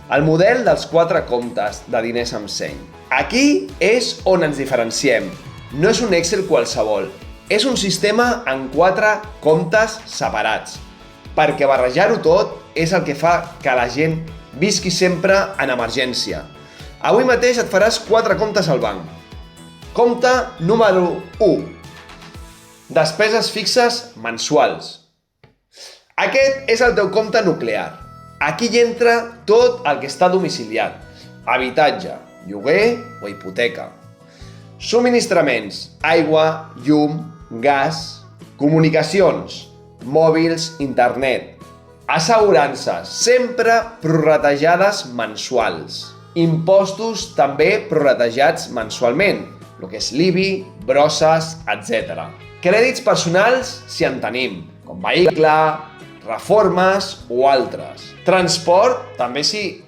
El model dels 4 comptes de diners amb seny. Aquí és on ens diferenciem. No és un Excel qualsevol, és un sistema en 4 comptes separats, perquè barrejar-ho tot és el que fa que la gent visqui sempre en emergència. Avui mateix et faràs 4 comptes al banc. Compte número 1. Despeses fixes mensuals. Aquest és el teu compte nuclear. Aquí hi entra tot el que està domiciliat: habitatge, lloguer o hipoteca, subministraments, aigua, llum, gas, comunicacions, mòbils, internet, assegurances, sempre prorratejades mensuals, impostos també prorratejats mensualment, el que és l'IBI, brosses, etc. Crèdits personals, si en tenim, com vehicle, reformes o altres. Transport, també si